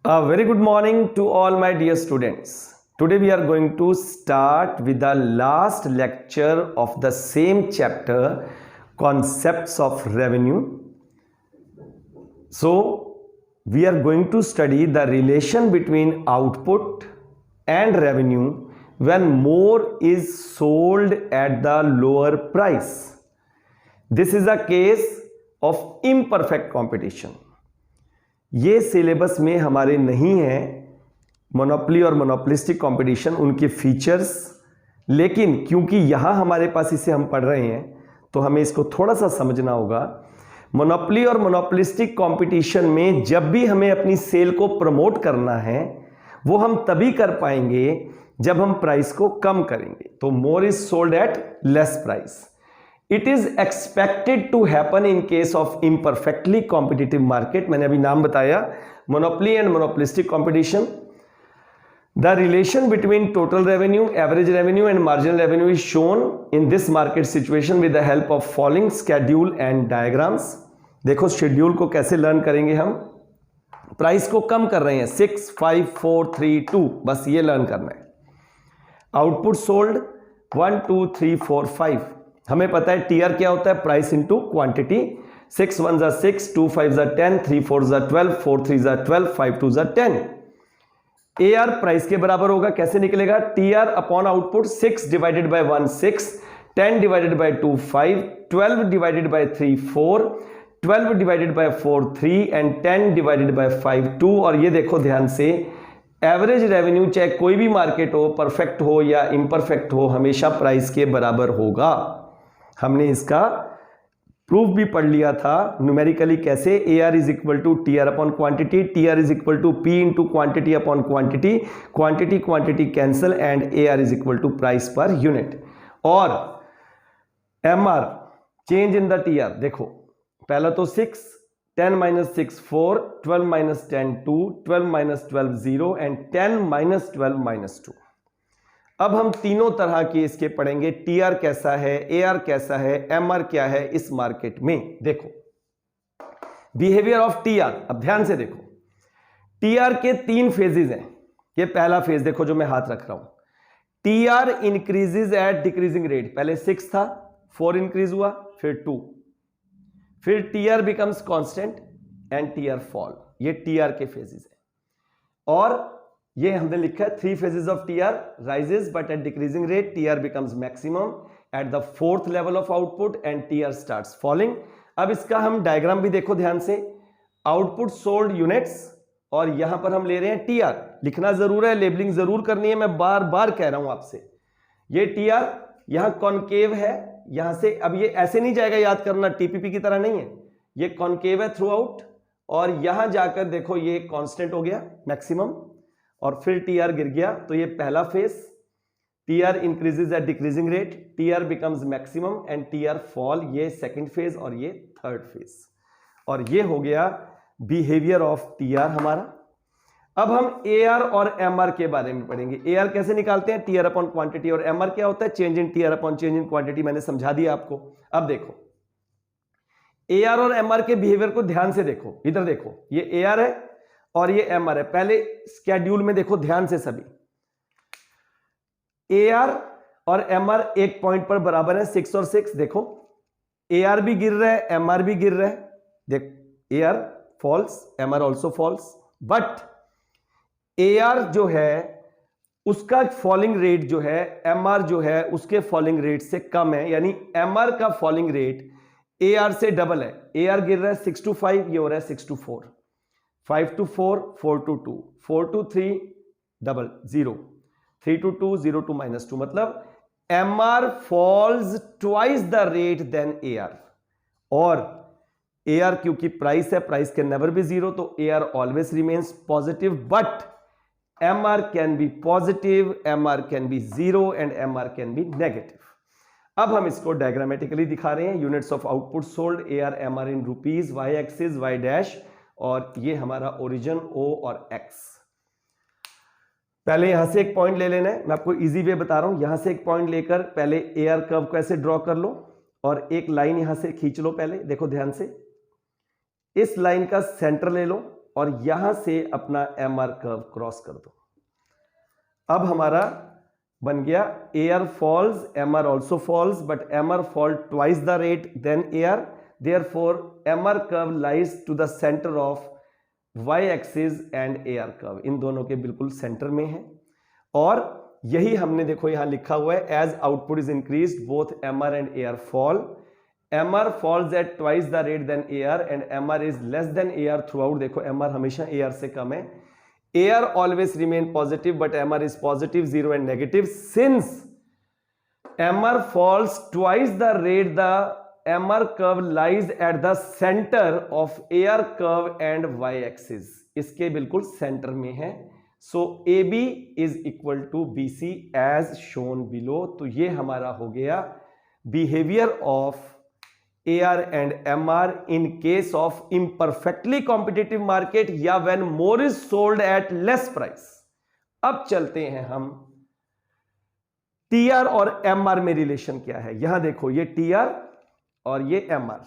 A very good morning to all my dear students. Today we are going to start with the last lecture of the same chapter, Concepts of Revenue. So we are going to study the relation between output and revenue when more is sold at the lower price. This is a case of imperfect competition. ये syllabus में हमारे नहीं है monopoly और monopolistic competition, उनके features, लेकिन क्योंकि यहाँ हमारे पास इसे हम पढ़ रहे हैं तो हमें इसको थोड़ा सा समझना होगा। मोनोपोली और मोनोपोलिस्टिक कंपटीशन में जब भी हमें अपनी सेल को प्रमोट करना है वो हम तभी कर पाएंगे जब हम प्राइस को कम करेंगे। तो more is sold at less price. It is expected to happen in case of imperfectly competitive market. मैंने अभी नाम बताया, monopoly and monopolistic competition. The relation between total revenue, average revenue and marginal revenue is shown in this market situation with the help of following schedule and diagrams. देखो schedule को कैसे learn करेंगे हम। Price को कम कर रहे हैं 6, 5, 4, 3, 2, बस ये learn करना है। Output sold 1, 2, 3, 4, 5। हमें पता है टीआर क्या होता है, प्राइस इनटू क्वांटिटी। 6 1 जा 6, 2 5 जा 10, 3 4 जा 12, 4 3 जा 12, 5 2 जा 10। एआर प्राइस के बराबर होगा, कैसे निकलेगा? TR upon output. 6 divided by 1 6, 10 divided by 2 5, 12 divided by 3 4, 12 divided by 4 3 and 10 divided by 5 2। और ये देखो ध्यान से, एवरेज रेवेन्यू चाहे कोई भी मार्केट हो, परफेक्ट हो या इम्परफेक्ट हो, हमेशा प्राइस के बराबर होगा। हमने इसका प्रूफ भी पढ़ लिया था न्यूमेरिकली, कैसे? AR is equal to TR upon quantity, TR is equal to P into quantity upon quantity, quantity quantity cancel and AR is equal to price per unit. और MR change in the TR, देखो पहला तो 6, 10 minus 6 4, 12 minus 10 2, 12 minus 12 0 and 10 minus 12 minus 2। अब हम तीनों तरह के इसके पढ़ेंगे, टीआर कैसा है, एआर कैसा है, एमआर क्या है इस मार्केट में। देखो बिहेवियर ऑफ टीआर, अब ध्यान से देखो। टीआर के 3 फेजेस हैं। ये पहला फेज देखो जो मैं हाथ रख रहा हूं, TR increases at decreasing rate. पहले 6 था, 4 इंक्रीज हुआ, फिर 2, फिर TR becomes constant and TR fall. ये टीआर के फेजेस हैं। और ये हमने लिखा है 3 phases of TR rises but at decreasing rate, TR becomes maximum at the 4th level of output and TR starts falling. अब इसका हम डायग्राम भी देखो ध्यान से, आउटपुट सोल्ड यूनिट्स और यहां पर हम ले रहे हैं TR। लिखना जरूर है, लेबलिंग जरूर करनी है, मैं बार बार कह रहा हूं आपसे। ये TR यहां कॉनकेव है, यहां से अब ये ऐसे नहीं जाएगा, याद करना TPP की तरह नहीं है, ये कॉनकेव है थ्रू आउट। और यहां जाकर देखो ये कांस्टेंट हो गया मैक्सिमम और फिर टीआर गिर गया। तो ये पहला phase, TR increases at decreasing rate, TR becomes maximum and TR fall, ये सेकंड फेज और ये थर्ड फेज। और ये हो गया बिहेवियर ऑफ टीआर हमारा। अब हम एआर और एमआर के बारे में पढ़ेंगे। एआर कैसे निकालते हैं, टीआर अपॉन क्वांटिटी, और एमआर क्या होता है, change in TR upon change in quantity. मैंने समझा दिया आपको। अब देखो एआर और एमआर के बिहेवियर को ध्यान से देखो, इधर देखो, ये एआर है और ये एमआर है। पहले स्केड्यूल में देखो ध्यान से सभी, एआर और एमआर एक पॉइंट पर बराबर है, 6 और 6। देखो एआर भी गिर रहा है, एमआर भी गिर रहा है। देख AR falls, MR also falls, but AR जो है उसका फॉलिंग रेट जो है एमआर जो है उसके फॉलिंग रेट से कम है, यानी एमआर का फॉलिंग रेट एआर से डबल है। एआर गिर रहा है 6 to 5, ये हो रहा है 6 to 4, 5 to 4, 4 to 2, 4 to 3 double 0, 3 to 2 0 to -2। मतलब MR falls twice the rate than AR। और AR क्योंकि प्राइस है, प्राइस कैन नेवर बी 0, तो AR always remains positive, but MR can be positive, MR can be 0 and MR can be negative. अब हम इसको diagrammatically दिखा रहे हैं। Units of output sold AR MR in rupees, y axis y dash, और ये हमारा ओरिजिन O और X। पहले यहां से एक पॉइंट ले लेना है, मैं आपको इजी वे बता रहा हूं। यहां से एक पॉइंट लेकर पहले AR कर्व को ऐसे ड्रॉ कर लो और एक लाइन यहां से खींच लो। पहले देखो ध्यान से, इस लाइन का सेंटर ले लो और यहां से अपना MR कर्व क्रॉस कर दो। अब हमारा बन गया AR falls, MR also falls, but MR fall twice the rate than AR. Therefore, MR curve lies to the center of y-axis and AR curve. इन दोनों के बिल्कुल सेंटर में है और यही हमने देखो यहां लिखा हुआ है, as output is increased, both MR and AR fall. MR falls at twice the rate than AR and MR is less than AR throughout. देखो MR हमेशा AR से कम है. AR always remain positive, but MR is positive, 0 and negative. Since MR falls twice the rate, the MR curve lies at the center of AR curve and y-axis. इसके बिल्कुल centre में है. So AB is equal to BC as shown below. तो ये हमारा हो गया behavior of AR and MR in case of imperfectly competitive market या when more is sold at less price. अब चलते हैं हम TR और MR में रिलेशन क्या है. यहां देखो ये TR और ये MR.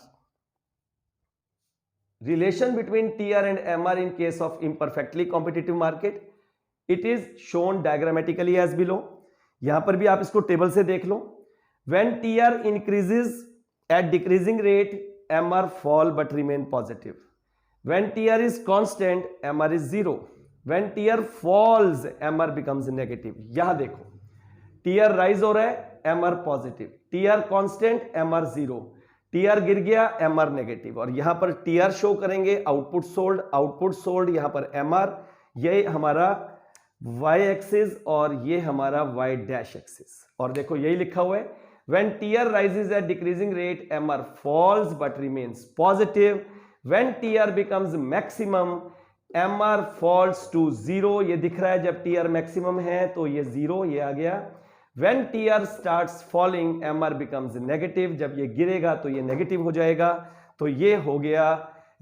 Relation between TR and MR in case of imperfectly competitive market, it is shown diagrammatically as below. यहां पर भी आप इसको टेबल से देख लो. When TR increases at decreasing rate, MR fall but remain positive. When TR is constant, MR is 0. When TR falls, MR becomes negative. यहां देखो TR rise हो रहा है, MR positive. TR constant, MR 0. TR गिर गया, MR negative. और यहां पर TR शो करेंगे आउटपुट सोल्ड. यहां पर MR, ये हमारा y एक्सिस और ये हमारा y डैश एक्सिस. और देखो यही लिखा हुआ है, when TR rises at decreasing rate, MR falls but remains positive. When TR becomes maximum, MR falls to 0. ये दिख रहा है जब TR maximum है तो ये 0, ये आ गया. When TR starts falling, MR becomes negative. जब ये गिरेगा तो ये नेगेटिव हो जाएगा. तो ये हो गया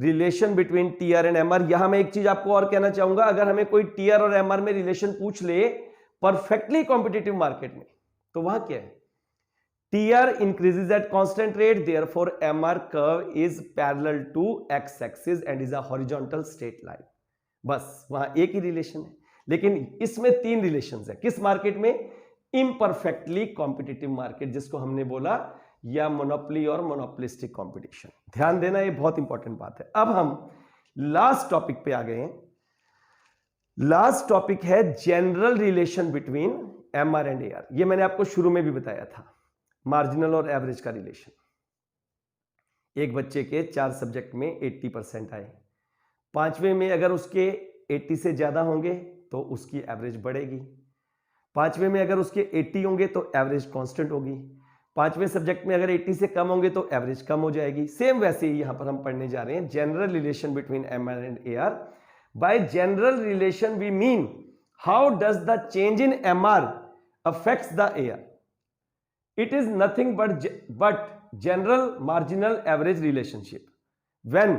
relation between TR and MR. यहां मैं एक चीज आपको और कहना चाहूंगा, अगर हमें कोई TR और MR में रिलेशन पूछ ले परफेक्टली कॉम्पिटिटिव मार्केट में, तो वहां क्या है, TR increases at constant rate, therefore MR curve is parallel to x-axis and is a horizontal straight line. बस वहां एक ही रिलेशन है, लेकिन इसमें तीन रिलेशन है. किस मार्केट में? इम्परफेक्टली कॉम्पिटिटिव मार्केट, जिसको हमने बोला या मोनोपोली और मोनोपोलिस्टिक कॉम्पिटिशन. ध्यान देना, ये बहुत इंपॉर्टेंट बात है. अब हम लास्ट टॉपिक पे आ गए हैं. लास्ट टॉपिक है general relation between MR and AR. ये मैंने आपको शुरू में भी बताया था, मार्जिनल और एवरेज का रिलेशन. एक बच्चे के 4 सब्जेक्ट में 80% आए, 5वें में अगर उसके 80 से ज्यादा होंगे तो उसकी एवरेज बढ़ेगी. 5वें में अगर उसके 80 होंगे तो एवरेज कांस्टेंट होगी. 5वें सब्जेक्ट में अगर 80 से कम होंगे तो एवरेज कम हो जाएगी. सेम वैसे ही यहां पर हम पढ़ने जा रहे हैं general relation between MR and AR. By general relation we mean how does the change in MR affects the AR. It is nothing but general marginal average relationship. When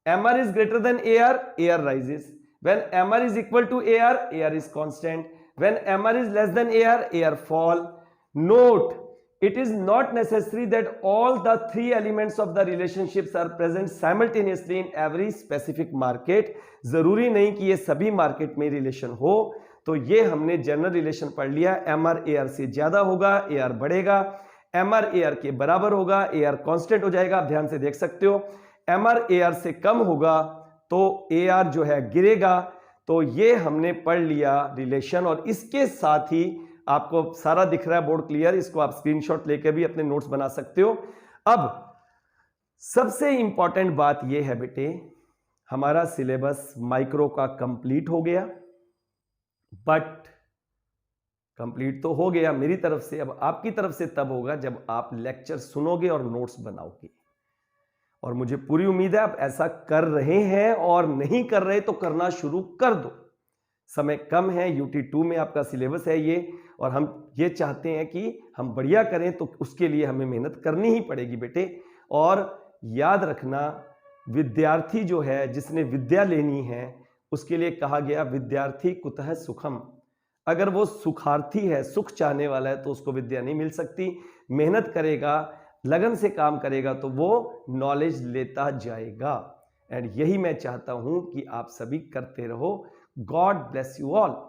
MR is greater than AR, AR rises. When MR is equal to AR, AR is constant. When MR is less than AR, AR fall. Note, it is not necessary that all the 3 elements of the relationships are present simultaneously in every specific market. जरूरी नहीं कि ये सभी market में relation हो. तो ये हमने जनरल रिलेशन पढ़ लिया. MR AR से ज्यादा होगा, AR बढ़ेगा. MR AR के बराबर होगा, AR कांस्टेंट हो जाएगा. आप ध्यान से देख सकते हो. MR AR से कम होगा तो AR जो है गिरेगा. तो ये हमने पढ़ लिया रिलेशन, और इसके साथ ही आपको सारा दिख रहा है, बोर्ड क्लियर. इसको आप स्क्रीनशॉट लेकर भी अपने नोट्स बना सकते हो. अब सबसे इंपॉर्टेंट बात यह है बेटे, हमारा सिलेबस माइक्रो का कंप्लीट हो गया. बट कंप्लीट तो हो गया मेरी तरफ से, अब आपकी तरफ से तब होगा जब आप लेक्चर सुनोगे और नोट्स बनाओगे. और मुझे पूरी उम्मीद है आप ऐसा कर रहे हैं, और नहीं कर रहे तो करना शुरू कर दो. समय कम है, UT2 में आपका सिलेबस है ये, और हम ये चाहते हैं कि हम बढ़िया करें, तो उसके लिए हमें मेहनत करनी ही पड़ेगी बेटे. और याद रखना, विद्यार्थी जो है जिसने विद्या लेनी है उसके लिए कहा गया विद्यार्थी कुतः सुखम. अगर वो सुखार्थी है, सुख चाहने वाला है, तो उसको विद्या नहीं मिल सकती. मेहनत करेगा, लगन से काम करेगा तो वो नॉलेज लेता जाएगा. एंड यही मैं चाहता हूं कि आप सभी करते रहो। God bless you all.